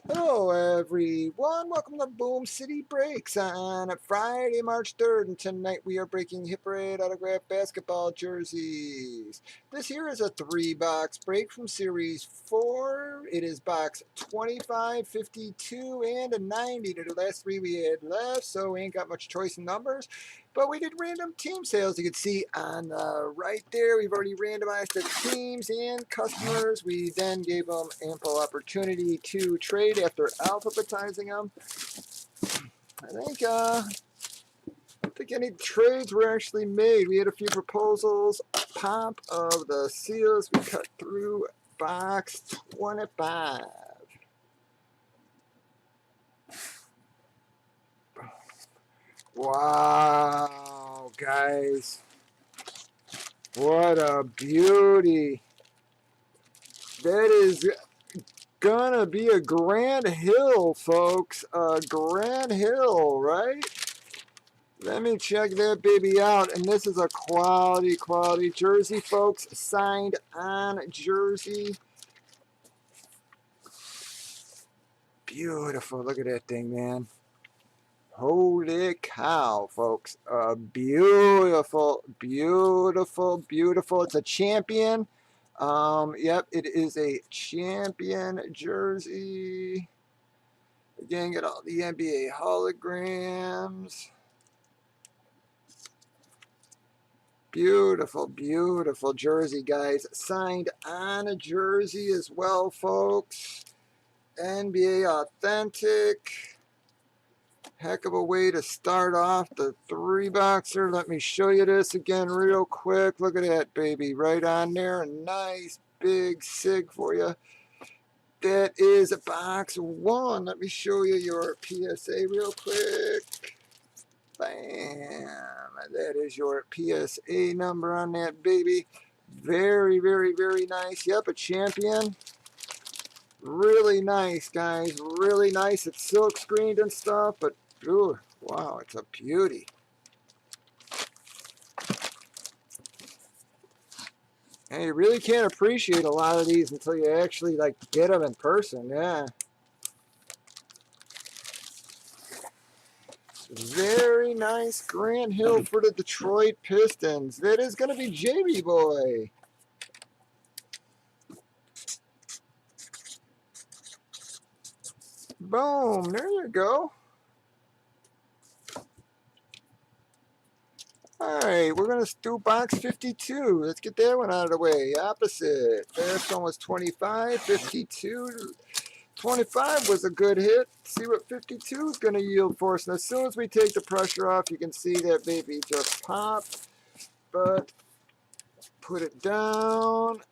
Hello, everyone. Welcome to Boom City Breaks on Friday, March 3rd. And tonight we are breaking Hit Parade autographed basketball jerseys. This here is a 3-box break from Series 4. It is box 25, 52, and a 90. They're the last 3 we had left, so we ain't got much choice in numbers. But we did random team sales. You can see on the right there, we've already randomized the teams and customers. We then gave them ample opportunity to trade after alphabetizing them. I think any trades were actually made. We had a few proposals. Pop of the seals. We cut through box 25. Wow, guys. What a beauty. That is gonna be a Grand Hill, folks. A Grand Hill, right? Let me check that baby out. And this is a quality jersey, folks. Signed on jersey. Beautiful. Look at that thing, man. Holy cow, folks. Beautiful. It's a champion. Yep, it is a champion jersey. Again, get all the NBA holograms. Beautiful jersey, guys. Signed on a jersey as well, folks. NBA authentic. Heck of a way to start off the 3-boxer. Let me show you this again real quick. Look at that, baby. Right on there. A nice big sig for you. That is box 1. Let me show you your PSA real quick. Bam. That is your PSA number on that baby. Very nice. Yep, a champion. Really nice, guys. Really nice. It's silk screened and stuff, but ooh, wow, it's a beauty. And you really can't appreciate a lot of these until you actually like get them in person. Yeah. Very nice Grand Hill for the Detroit Pistons. That is going to be JB Boy. Boom. There you go. All right, we're going to do box 52. Let's get that one out of the way. Opposite. First one was 25, 52. 25 was a good hit. See what 52 is going to yield for us. And as soon as we take the pressure off, you can see that baby just pop. But put it down.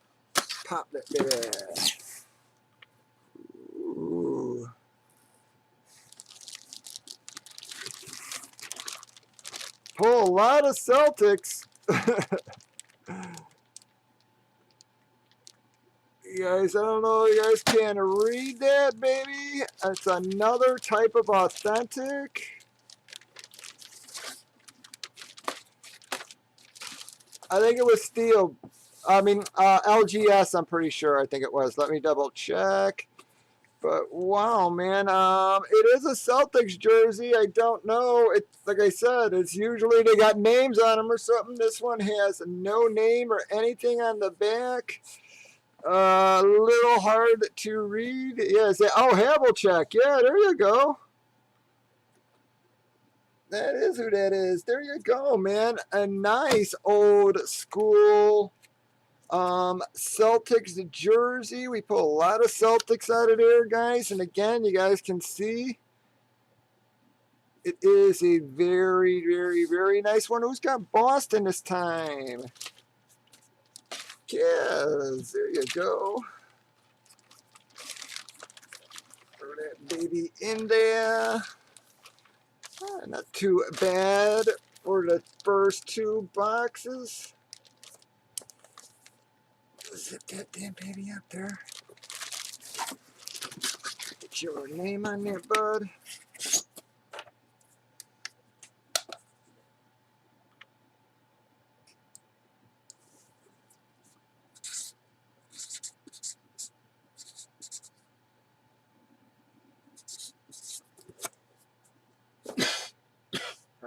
Pop that baby. Ooh. Pull a lot of Celtics. You guys, I don't know, you guys can read that, baby. It's another type of authentic. I think it was steel. I mean, LGS, I'm pretty sure. I think it was. Let me double check. But wow, man, it is a Celtics jersey. I don't know. It, like I said, it's usually they got names on them or something. This one has no name or anything on the back. A little hard to read. Yes. Oh, Havlicek. Yeah, there you go. That is who that is. There you go, man. A nice old school Celtics jersey. We pull a lot of Celtics out of there, guys. And again, you guys can see it is a very nice one. Who's got Boston this time? Yes, there you go. Throw that baby in there. Not too bad for the first 2 boxes. Zip that damn baby up there. Get your name on there, bud.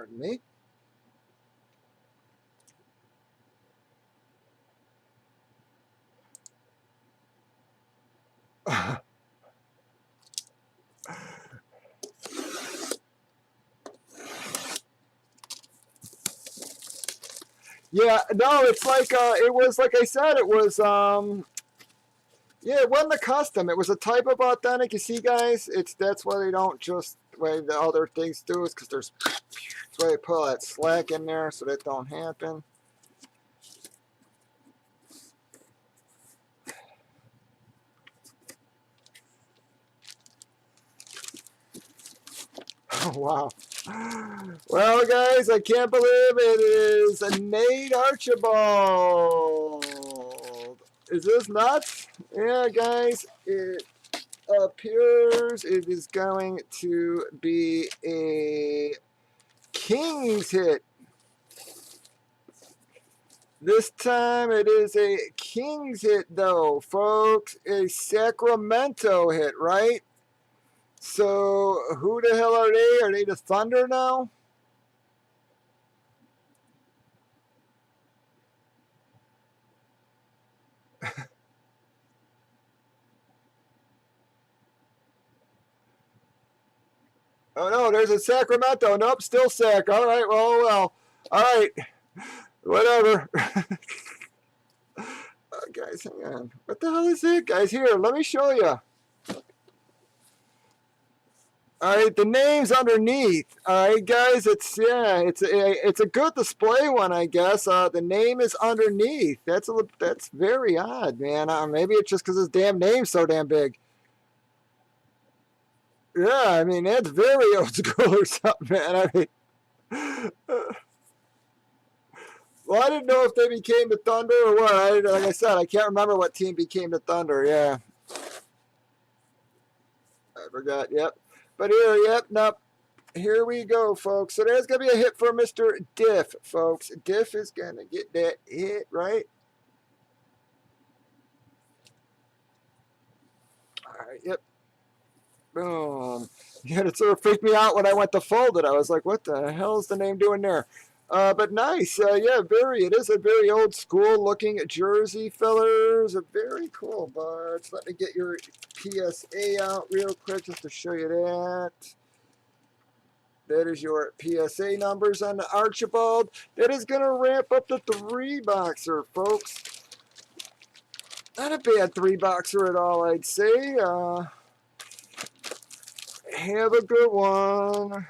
Pardon me. Yeah, no, it's like it was like I said, it was yeah, it wasn't a custom. It was a type of authentic. You see, guys, it's that's why they don't just way the other things do is because there's that's why they put all that slack in there so that don't happen. Oh, wow. Well, guys, I can't believe it is a Nate Archibald. Is this nuts? Yeah, guys, it appears it is going to be a Kings hit. This time it is a Kings hit, though, folks. A Sacramento hit, right? So, who the hell are they? Are they the Thunder now? Oh, no, there's a Sacramento. Nope, still Sac. All right, well. All right, whatever. Guys, hang on. What the hell is it, guys? Here, let me show you. All right, the name's underneath. All right, guys, it's a good display one, I guess. The name is underneath. That's very odd, man. Maybe it's just because his damn name's so damn big. Yeah, I mean that's very old school or something, man. I mean, well, I didn't know if they became the Thunder or what. Like I said, I can't remember what team became the Thunder. Yeah, I forgot. Yep, but here, yep, nope. Here we go, folks. So there's going to be a hit for Mr. Diff, folks. Diff is going to get that hit, right? All right, yep. Boom. Yeah, it sort of freaked me out when I went to fold it. I was like, what the hell is the name doing there? But nice. Yeah, it is a very old school looking jersey, fellers. Very cool, buds. Let me get your PSA out real quick just to show you that. That is your PSA numbers on the Archibald. That is going to ramp up the 3-boxer, folks. Not a bad 3-boxer at all, I'd say. Have a good one.